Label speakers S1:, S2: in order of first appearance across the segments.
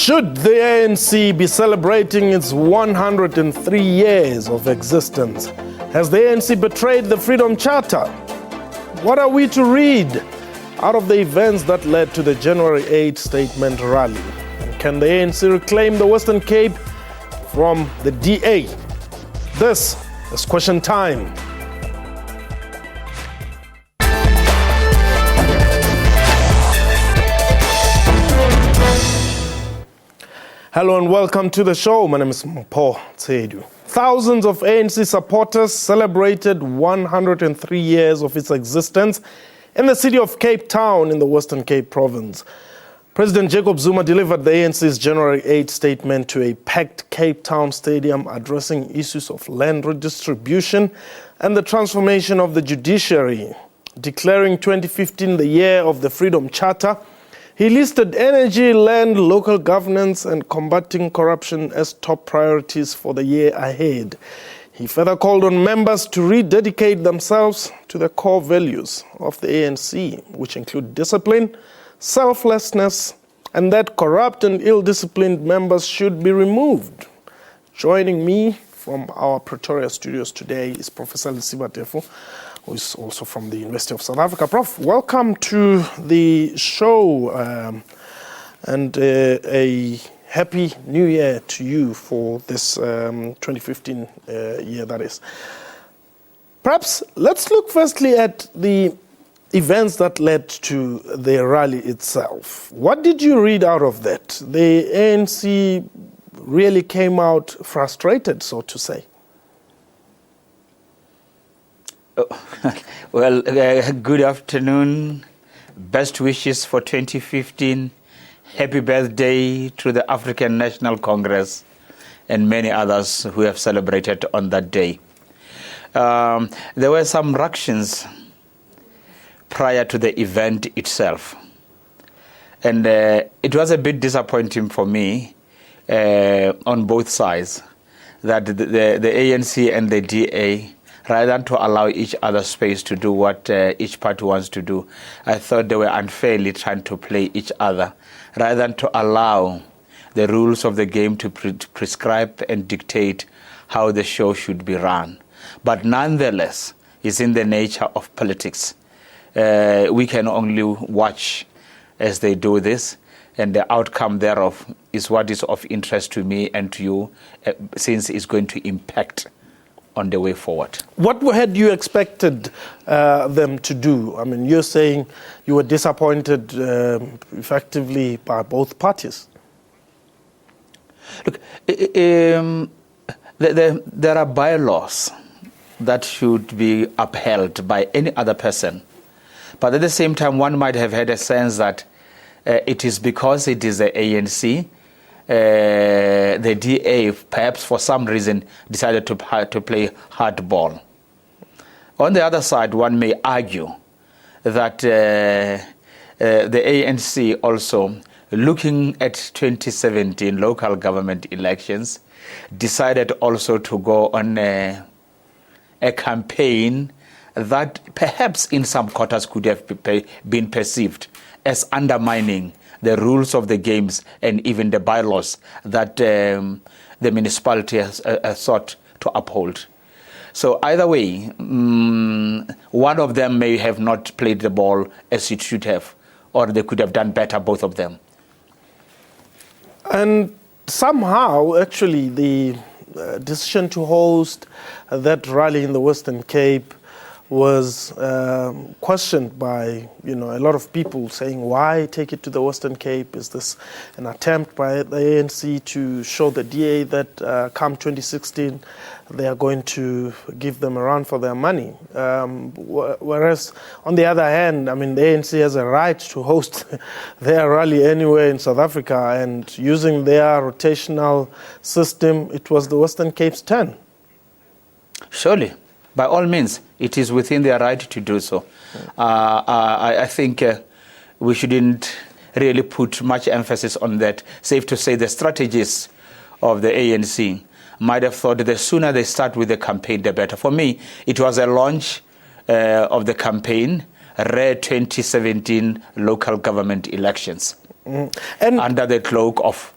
S1: Should the ANC be celebrating its 103 years of existence? Has the ANC betrayed the Freedom Charter? What are we to read out of the events that led to the January 8 statement rally? And can the ANC reclaim the Western Cape from the DA? This is Question Time. Hello and welcome to the show. My name is Mpho Tsedu. Thousands of ANC supporters celebrated 103 years of its existence in the city of Cape Town in the Western Cape province. President Jacob Zuma delivered the ANC's January 8 statement to a packed Cape Town stadium addressing issues of land redistribution and the transformation of the judiciary. Declaring 2015 the year of the Freedom Charter, he listed energy, land, local governance, and combating corruption as top priorities for the year ahead. He further called on members to rededicate themselves to the core values of the ANC, which include discipline, selflessness, and that corrupt and ill-disciplined members should be removed. Joining me from our Pretoria studios today is Professor Lisiba Tefu, who is also from the University of South Africa. Prof, welcome to the show and a happy new year to you for this 2015 year, that is. Perhaps let's look firstly at the events that led to the rally itself. What did you read out of that? The ANC really came out frustrated, so to say.
S2: Well, good afternoon. Best wishes for 2015. Happy birthday to the African National Congress and many others who have celebrated on that day. There were some ructions prior to the event itself. And it was a bit disappointing for me on both sides that the ANC and the DA, rather than to allow each other space to do what each party wants to do, I thought they were unfairly trying to play each other, rather than to allow the rules of the game to prescribe and dictate how the show should be run. But nonetheless, it's in the nature of politics. We can only watch as they do this, and the outcome thereof is what is of interest to me and to you, since it's going to impact on the way forward. What
S1: had you expected them to do? I mean, you're saying you were disappointed effectively by both parties.
S2: Look, there are bylaws that should be upheld by any other person. But at the same time, one might have had a sense that it is because it is the ANC, the DA, perhaps for some reason, decided to play hardball. On the other side, one may argue that the ANC also, looking at 2017 local government elections, decided also to go on a campaign that perhaps in some quarters could have been perceived as undermining the rules of the games and even the bylaws that the municipality has sought to uphold. So either way, one of them may have not played the ball as it should have, or they could have done better, both of them.
S1: And somehow, actually, the decision to host that rally in the Western Cape was questioned by a lot of people, saying, why take it to the Western Cape? Is this an attempt by the ANC to show the DA that come 2016 they are going to give them a run for their money? Whereas on the other hand, I mean, the ANC has a right to host their rally anywhere in South Africa, and using their rotational system, it was the Western Cape's turn.
S2: Surely. By all means, it is within their right to do so. I think we shouldn't really put much emphasis on that. Safe to say the strategists of the ANC might have thought that the sooner they start with the campaign, the better. For me, it was a launch of the campaign, rare 2017 local government elections,
S1: and
S2: under the cloak of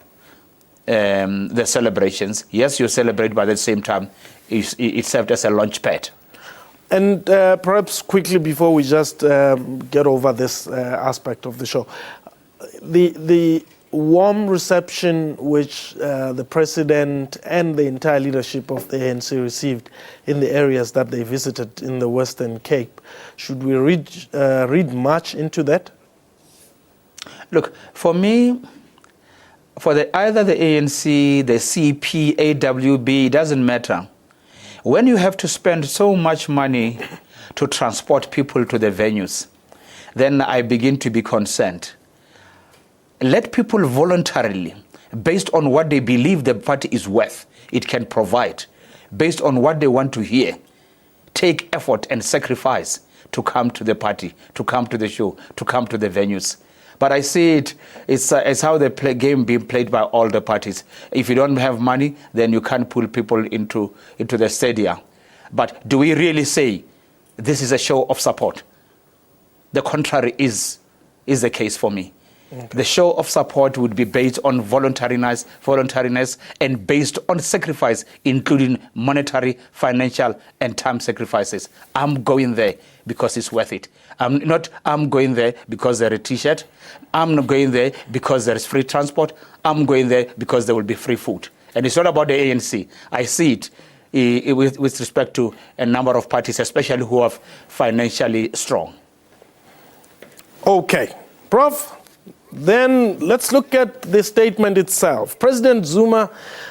S2: the celebrations. Yes, you celebrate, but at the same time, it served as a launch pad.
S1: And perhaps quickly before we just get over this aspect of the show, the warm reception which the president and the entire leadership of the ANC received in the areas that they visited in the Western Cape, should we read much into that?
S2: Look, for me, for either the ANC, the CP, AWB, it doesn't matter. When you have to spend so much money to transport people to the venues, then I begin to be concerned. Let people voluntarily, based on what they believe the party is worth, it can provide, based on what they want to hear, take effort and sacrifice to come to the party, to come to the show, to come to the venues. But I see it's how the game being played by all the parties. If you don't have money, then you can't pull people into the stadium. But do we really say this is a show of support? The contrary is the case for me. Okay. The show of support would be based on voluntariness and based on sacrifice, including monetary, financial, and time sacrifices. I'm going there because it's worth it. I'm going there because there's a T-shirt. I'm not going there because there is free transport. I'm going there because there will be free food. And it's not about the ANC. I see it with respect to a number of parties, especially who are financially strong.
S1: Okay. Prof, then let's look at the statement itself. President Zuma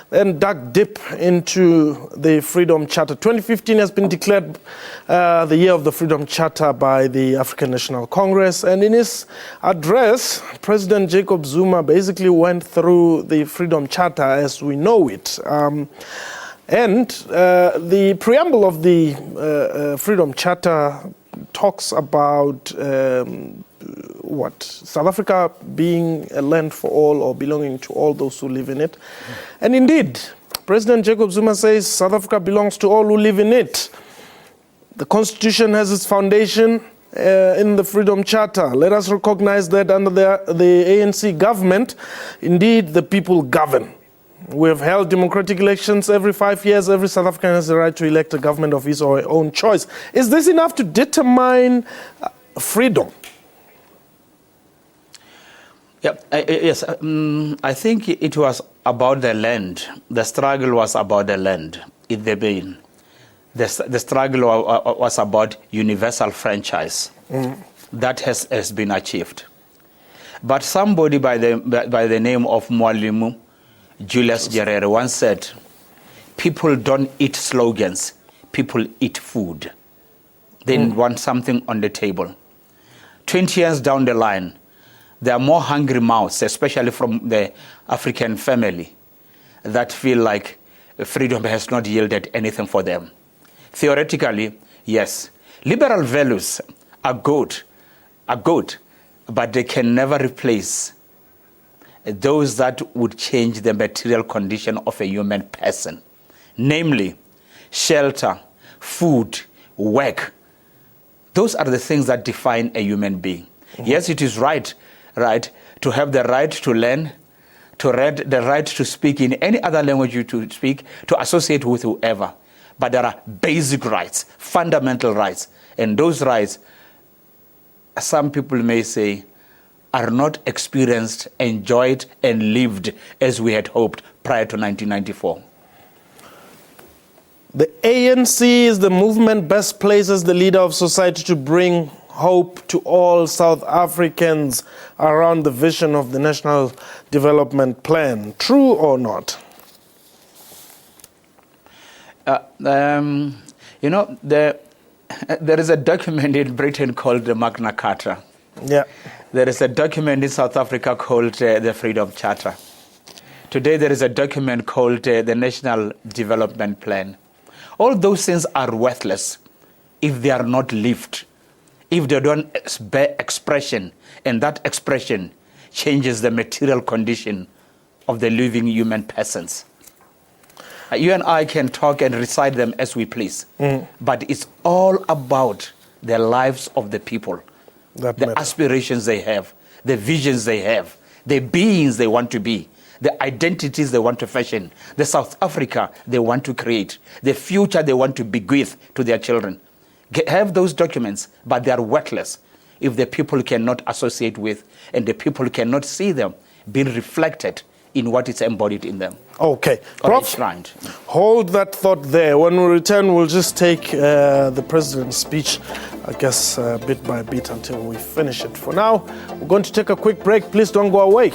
S1: then dug deep into the Freedom Charter. 2015 has been declared the year of the Freedom Charter by the African National Congress. And in his address, President Jacob Zuma basically went through the Freedom Charter as we know it. And the preamble of the Freedom Charter talks about South Africa being a land for all or belonging to all those who live in it. And indeed, President Jacob Zuma says South Africa belongs to all who live in it. The Constitution has its foundation in the Freedom Charter. Let us recognize that under the ANC government, indeed, the people govern. We have held democratic elections every 5 years. Every South African has the right to elect a government of his or her own choice. Is this enough to determine freedom?
S2: Yeah, yes. I think it was about the land. The struggle was about the land in the main. The struggle was about universal franchise. That has been achieved. But somebody by the name of Mwalimu Julius Nyerere once said, people don't eat slogans, people eat food. They want something on the table. 20 years down the line, there are more hungry mouths, especially from the African family, that feel like freedom has not yielded anything for them. Theoretically, yes, liberal values are good, but they can never replace those that would change the material condition of a human person, namely shelter, food, work. Those are the things that define a human being. Yes, it is right to have the right to learn, to read, the right to speak in any other language you to speak, to associate with whoever. But there are basic rights, fundamental rights. And those rights, some people may say, are not experienced, enjoyed, and lived as we had hoped prior to 1994.
S1: The ANC is the movement best placed as the leader of society to bring hope to all South Africans around the vision of the National Development Plan. True or not?
S2: There is a document in Britain called the Magna Carta.
S1: Yeah.
S2: There is a document in South Africa called the Freedom Charter. Today there is a document called the National Development Plan. All those things are worthless if they are not lived, if they don't bear expression, and that expression changes the material condition of the living human persons. You and I can talk and recite them as we please, but it's all about the lives of the people, the aspirations they have, the visions they have, the beings they want to be, the identities they want to fashion, the South Africa they want to create, the future they want to bequeath to their children. Have those documents, but they are worthless if the people cannot associate with and the people cannot see them being reflected in what is embodied in them.
S1: Okay.
S2: Or
S1: Prof,
S2: enshrined.
S1: hold that thought there. When we return, we'll just take the president's speech, I guess, bit by bit until we finish it. For now, we're going to take a quick break. Please don't go away.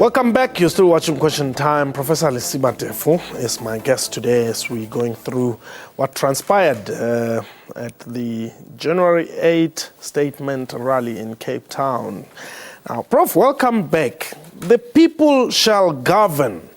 S1: Welcome back. You're still watching Question Time. Professor Lisiba Tefu is my guest today as we're going through what transpired at the January 8 statement rally in Cape Town. Now, Prof, welcome back. The people shall govern.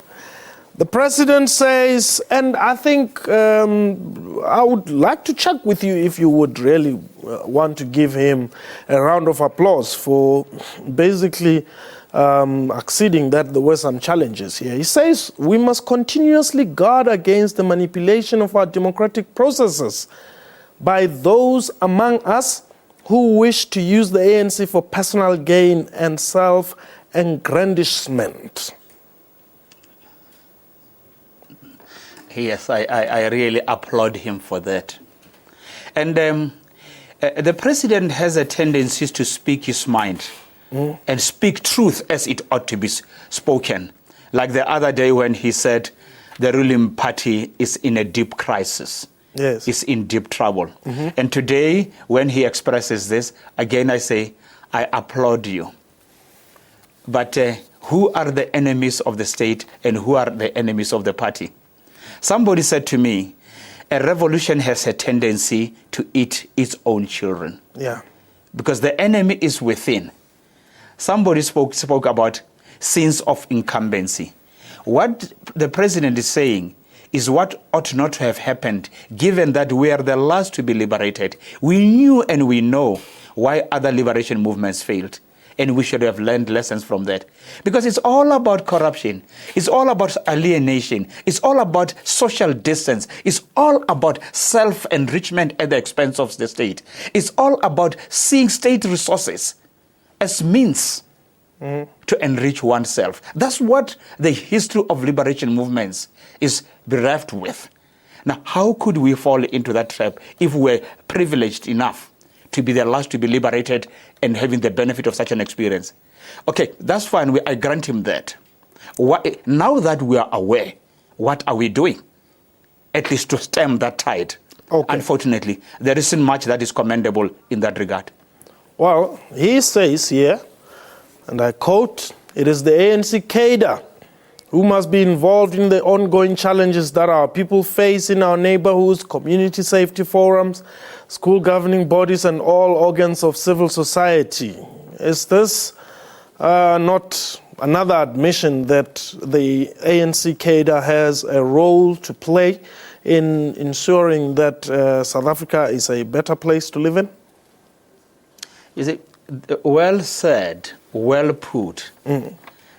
S1: The president says, and I think I would like to check with you if you would really want to give him a round of applause for basically acceding that there were some challenges here. He says we must continuously guard against the manipulation of our democratic processes by those among us who wish to use the ANC for personal gain and self-aggrandizement.
S2: Yes, I really applaud him for that. And the president has a tendency to speak his mind. And speak truth as it ought to be spoken. Like the other day when he said the ruling party is in a deep crisis.
S1: Yes.
S2: Is in deep trouble. And today when he expresses this, again I say, I applaud you. But who are the enemies of the state and who are the enemies of the party? Somebody said to me, a revolution has a tendency to eat its own children.
S1: Yeah.
S2: Because the enemy is within. Somebody spoke about sins of incumbency. What the president is saying is what ought not to have happened, given that we are the last to be liberated. We knew and we know why other liberation movements failed. And we should have learned lessons from that. Because it's all about corruption. It's all about alienation. It's all about social distance. It's all about self-enrichment at the expense of the state. It's all about seeing state resources as means to enrich oneself. That's what the history of liberation movements is bereft with. Now, how could we fall into that trap if we're privileged enough to be the last to be liberated and having the benefit of such an experience? Okay, that's fine. I grant him that. Now that we are aware, what are we doing? At least to stem that tide.
S1: Okay.
S2: Unfortunately, there isn't much that is commendable in that regard.
S1: Well, he says here, and I quote, it is the ANC cadre who must be involved in the ongoing challenges that our people face in our neighborhoods, community safety forums, school governing bodies, and all organs of civil society. Is this not another admission that the ANC cadre has a role to play in ensuring that South Africa is a better place to live in?
S2: Is it well said, well put?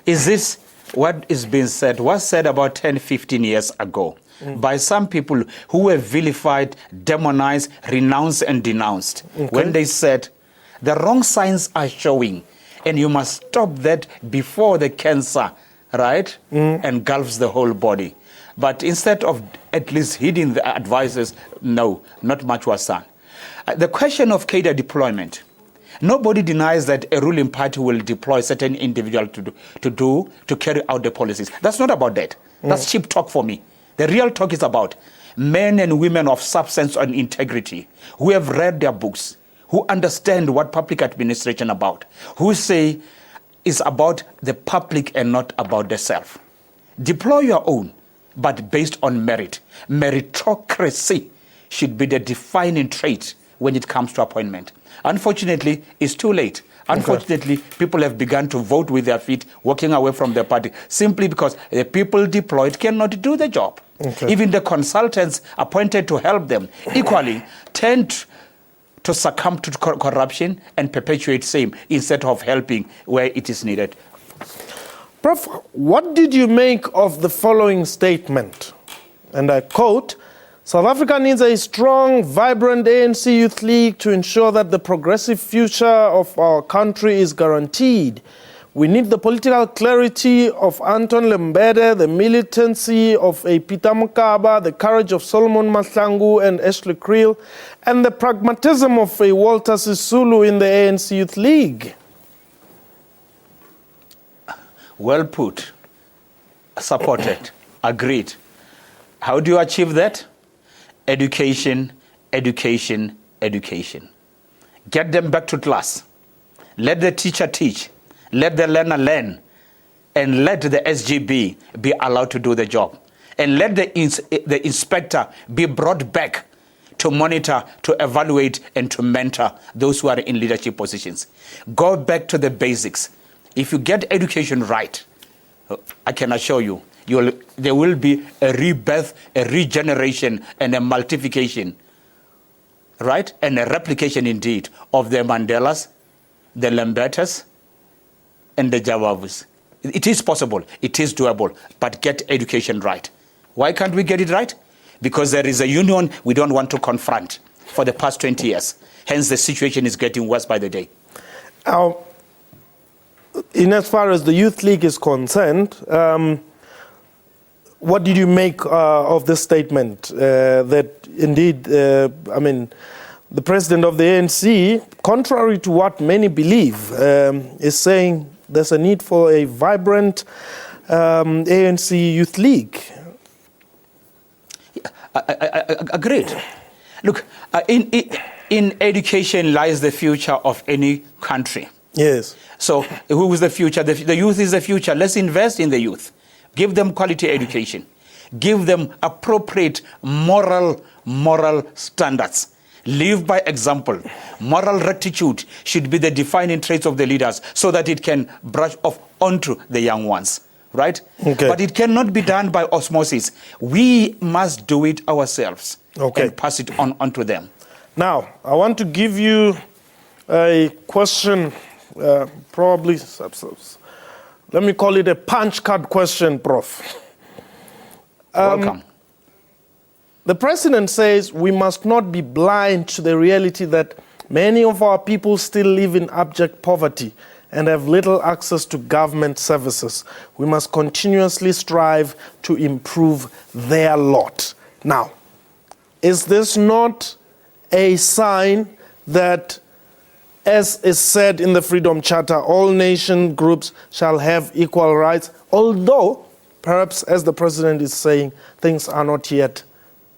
S2: Is this what is being said, was said about 10, 15 years ago by some people who were vilified, demonized, renounced, and denounced when they said the wrong signs are showing and you must stop that before the cancer, right, engulfs the whole body. But instead of at least heeding the advices, no, not much was done. The question of cadre deployment. Nobody denies that a ruling party will deploy certain individual to carry out the policies. That's not about that. That's cheap talk for me. The real talk is about men and women of substance and integrity who have read their books, who understand what public administration about, who say it's about the public and not about the self. Deploy your own, but based on merit. Meritocracy should be the defining trait when it comes to appointment. Unfortunately, it's too late. Unfortunately, people have begun to vote with their feet, walking away from the party, simply because the people deployed cannot do the job. Even the consultants appointed to help them equally tend to succumb to corruption and perpetuate same instead of helping where it is needed.
S1: Prof, what did you make of the following statement? And I quote, "South Africa needs a strong, vibrant ANC Youth League to ensure that the progressive future of our country is guaranteed. We need the political clarity of Anton Lembede, the militancy of a Peter Mokaba, the courage of Solomon Mahlangu and Ashley Creel, and the pragmatism of a Walter Sisulu in the ANC Youth League."
S2: Well put, supported, agreed. How do you achieve that? Education, education, education. Get them back to class. Let the teacher teach. Let the learner learn. And let the SGB be allowed to do the job. And let the inspector be brought back to monitor, to evaluate, and to mentor those who are in leadership positions. Go back to the basics. If you get education right, I can assure you, there will be a rebirth, a regeneration, and a multiplication, right? And a replication indeed of the Mandelas, the Lembetas, and the Jawavus. It is possible, it is doable, but get education right. Why can't we get it right? Because there is a union we don't want to confront for the past 20 years. Hence, the situation is getting worse by the day.
S1: In as far as the Youth League is concerned, what did you make of this statement that indeed, the president of the ANC, contrary to what many believe, is saying there's a need for a vibrant ANC Youth League?
S2: Agreed. Look, in education lies the future of any country.
S1: Yes.
S2: So who is the future? The youth is the future. Let's invest in the youth. Give them quality education. Give them appropriate moral standards. Live by example. Moral rectitude should be the defining traits of the leaders so that it can brush off onto the young ones. Right?
S1: Okay.
S2: But it cannot be done by osmosis. We must do it ourselves.
S1: Okay.
S2: And pass it on to them.
S1: Now, I want to give you a question, probably, let me call it a punch card question, Prof.
S2: Welcome.
S1: The president says we must not be blind to the reality that many of our people still live in abject poverty and have little access to government services. We must continuously strive to improve their lot. Now, is this not a sign that, as is said in the Freedom Charter, all nation groups shall have equal rights, although perhaps, as the president is saying, things are not yet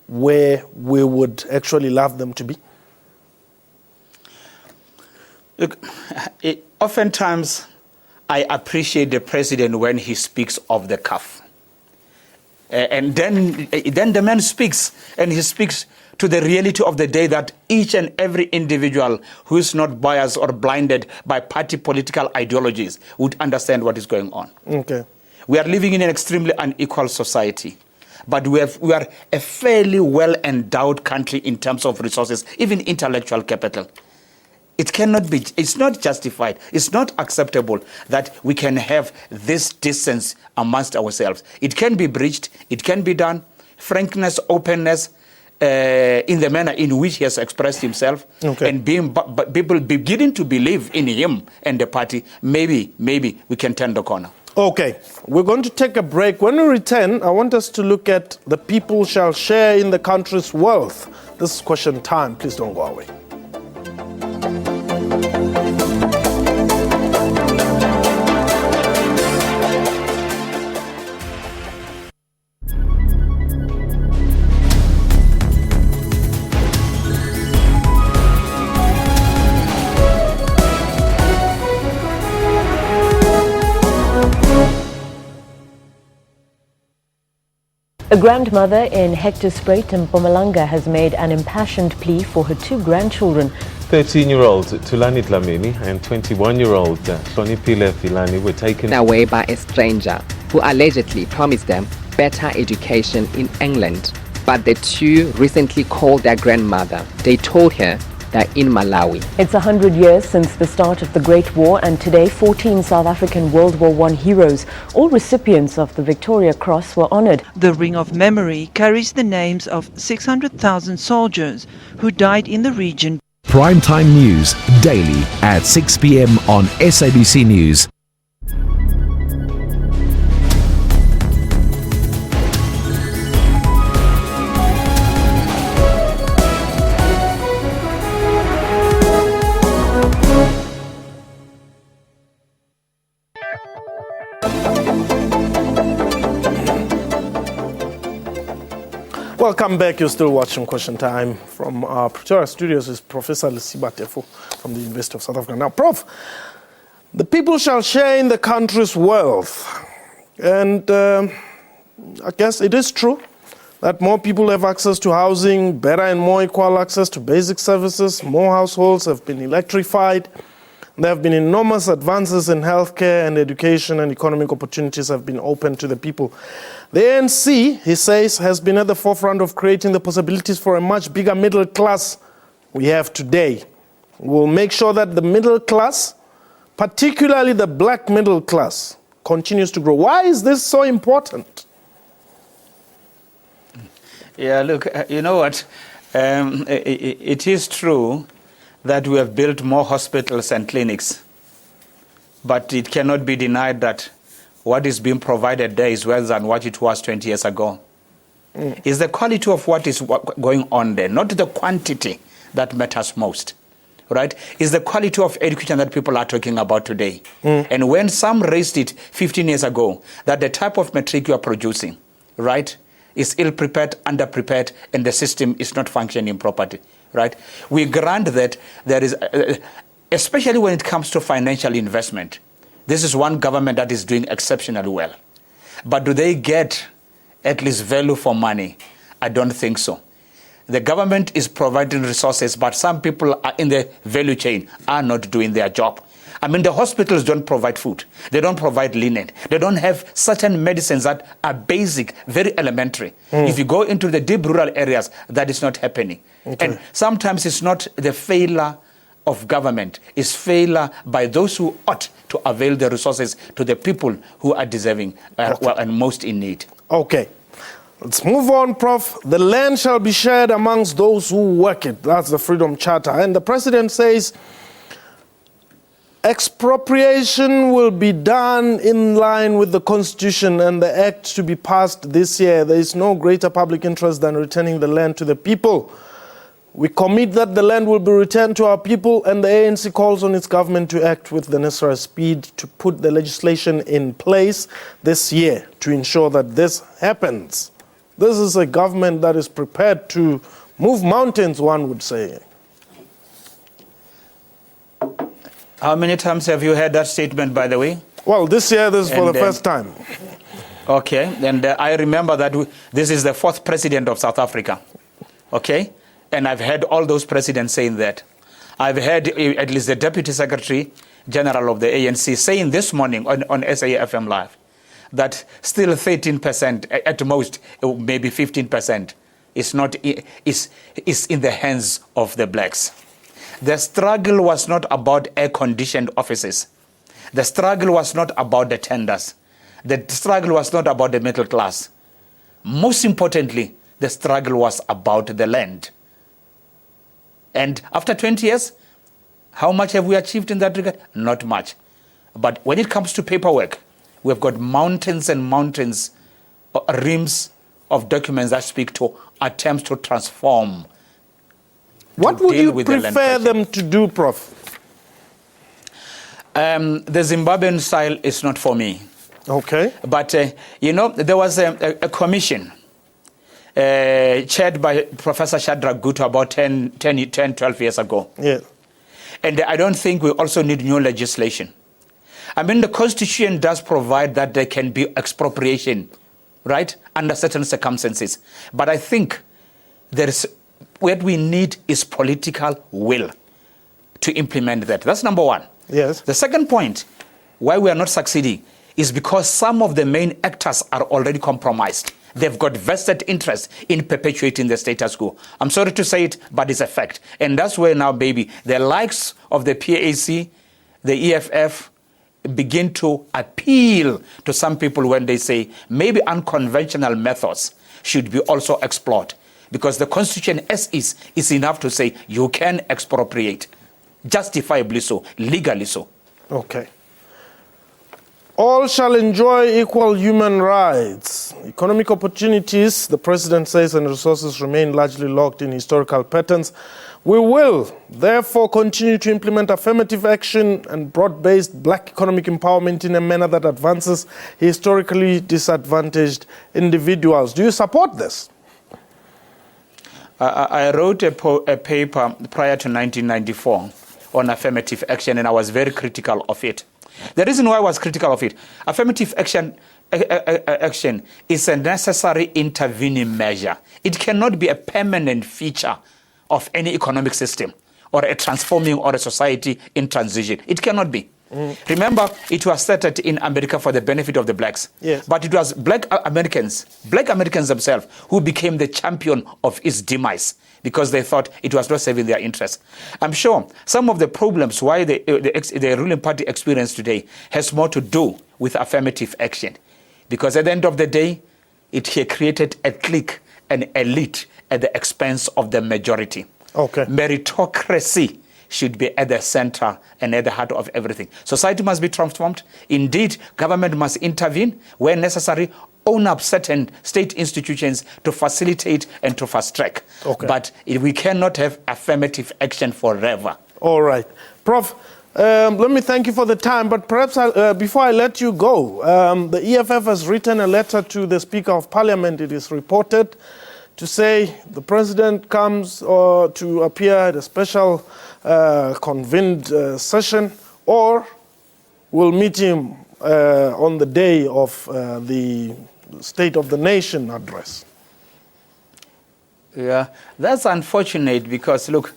S1: where we would actually love them to be?
S2: Look, oftentimes I appreciate the president when he speaks off the cuff. And then the man speaks, and he speaks to the reality of the day that each and every individual who is not biased or blinded by party political ideologies would understand what is going on.
S1: Okay.
S2: We are living in an extremely unequal society, but we are a fairly well-endowed country in terms of resources, even intellectual capital. It cannot be, it's not justified, it's not acceptable that we can have this distance amongst ourselves. It can be breached, it can be done. Frankness, openness, in the manner in which he has expressed himself,
S1: okay,
S2: and people beginning to believe in him and the party, maybe we can turn the corner.
S1: Okay, we're going to take a break. When we return, I want us to look at the people shall share in the country's wealth. This is question time. Please don't go away.
S3: A grandmother in Hector Spruit in Mpumalanga has made an impassioned plea for her two grandchildren.
S4: 13-year-old Tulani Dlamini and 21-year-old Hlonipile Filani were taken
S5: away by a stranger who allegedly promised them better education in England. But the two recently called their grandmother. They told her they're in Malawi.
S3: It's 100 years since the start of the Great War, and today 14 South African World War I heroes, all recipients of the Victoria Cross, were honoured.
S6: The Ring of Memory carries the names of 600,000 soldiers who died in the region.
S7: Primetime News, daily at 6 p.m. on SABC News.
S1: Welcome back. You're still watching Question Time. From our Pretoria studios is Professor Lisiba Tefo from the University of South Africa. Now, Prof, the people shall share in the country's wealth. And I guess it is true that more people have access to housing, better and more equal access to basic services. More households have been electrified. There have been enormous advances in healthcare and education, and economic opportunities have been opened to the people. The ANC, he says, has been at the forefront of creating the possibilities for a much bigger middle class we have today. We'll make sure that the middle class, particularly the black middle class, continues to grow. Why is this so important?
S2: Yeah, look, you know what? It is true that we have built more hospitals and clinics, but it cannot be denied that what is being provided there is worse than what it was 20 years ago. It's the quality of what is going on there, not the quantity that matters most, right? It's the quality of education that people are talking about today. And when some raised it 15 years ago, that the type of matric you are producing, right, is ill-prepared, underprepared, and the system is not functioning properly, right? We grant that there is, especially when it comes to financial investment, this is one government that is doing exceptionally well. But do they get at least value for money? I don't think so. The government is providing resources, but some people are in the value chain are not doing their job. I mean, the hospitals don't provide food. They don't provide linen. They don't have certain medicines that are basic, very elementary. If you go into the deep rural areas, that is not happening. Okay. And sometimes it's not the failure of government, it's failure by those who ought to avail the resources to the people who are deserving and most in need.
S1: Okay. Let's move on, Prof. The land shall be shared amongst those who work it. That's the Freedom Charter. And the president says expropriation will be done in line with the Constitution and the Act to be passed this year. There is no greater public interest than returning the land to the people. We commit that the land will be returned to our people, and the ANC calls on its government to act with the necessary speed to put the legislation in place this year to ensure that this happens. This is a government that is prepared to move mountains, one would say.
S2: How many times have you heard that statement, by the way?
S1: Well, this year, this is for the first time.
S2: Okay, and I remember that this is the fourth president of South Africa. Okay? And I've heard all those presidents saying that. I've heard at least the Deputy Secretary General of the ANC saying this morning on SAFM Live that still 13%, at most maybe 15%, is in the hands of the blacks. The struggle was not about air-conditioned offices. The struggle was not about the tenders. The struggle was not about the middle class. Most importantly, the struggle was about the land. And after 20 years, how much have we achieved in that regard? Not much. But when it comes to paperwork, we've got mountains and mountains, reams of documents that speak to attempts to transform.
S1: What would you prefer them to do, Prof?
S2: The Zimbabwean style is not for me.
S1: Okay.
S2: But, there was a commission chaired by Professor Shadrach Guto about 12 years ago.
S1: Yeah.
S2: And I don't think we also need new legislation. I mean, the Constitution does provide that there can be expropriation right, under certain circumstances. But I think what we need is political will to implement that. That's number one.
S1: Yes.
S2: The second point, why we are not succeeding, is because some of the main actors are already compromised. They've got vested interest in perpetuating the status quo. I'm sorry to say it, but it's a fact. And that's where now, baby, the likes of the PAC, the EFF, begin to appeal to some people when they say maybe unconventional methods should be also explored. Because the Constitution as is enough to say you can expropriate, justifiably so, legally so.
S1: Okay. All shall enjoy equal human rights. Economic opportunities, the president says, and resources remain largely locked in historical patterns. We will, therefore, continue to implement affirmative action and broad-based black economic empowerment in a manner that advances historically disadvantaged individuals. Do you support this?
S2: I wrote a paper prior to 1994 on affirmative action, and I was very critical of it. The reason why I was critical of it, affirmative action is a necessary intervening measure. It cannot be a permanent feature of any economic system or a transforming or a society in transition. It cannot be. Remember, it was started in America for the benefit of the blacks.
S1: Yes.
S2: But it was black Americans themselves who became the champion of its demise because they thought it was not serving their interests. I'm sure some of the problems why the ruling party experience today has more to do with affirmative action. Because at the end of the day, it created a clique, an elite at the expense of the majority.
S1: Okay.
S2: Meritocracy should be at the center and at the heart of everything. Society must be transformed. Indeed, government must intervene where necessary, own up certain state institutions to facilitate and to fast track.
S1: Okay.
S2: But we cannot have affirmative action forever.
S1: All right. Prof, let me thank you for the time, but perhaps before I let you go, the EFF has written a letter to the Speaker of Parliament, it is reported, to say the President comes to appear at a special convened session, or we'll meet him on the day of the State of the Nation address.
S2: Yeah, that's unfortunate because, look,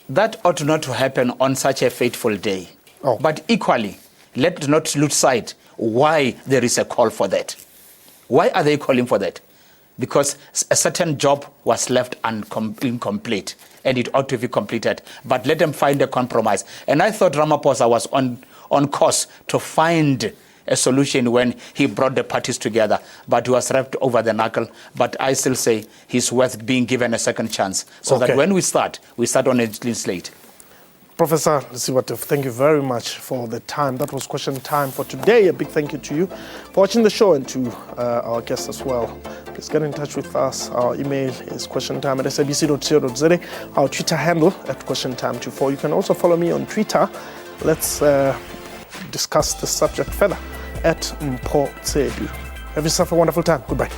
S2: that ought not to happen on such a fateful day.
S1: Oh.
S2: But equally, let's not lose sight why there is a call for that. Why are they calling for that? Because a certain job was left incomplete and it ought to be completed. But let them find a compromise. And I thought Ramaphosa was on course to find a solution when he brought the parties together, but he was wrapped over the knuckle. But I still say he's worth being given a second chance so that when we start on a clean slate.
S1: Professor Lisibatev, thank you very much for the time. That was question time for today. A big thank you to you for watching the show and to our guests as well. Please get in touch with us. Our email is questiontime@sabc.co.za. Our Twitter handle @questiontime24. You can also follow me on Twitter. Let's discuss the subject further @Mpho Tsedu. Have yourself a wonderful time. Goodbye.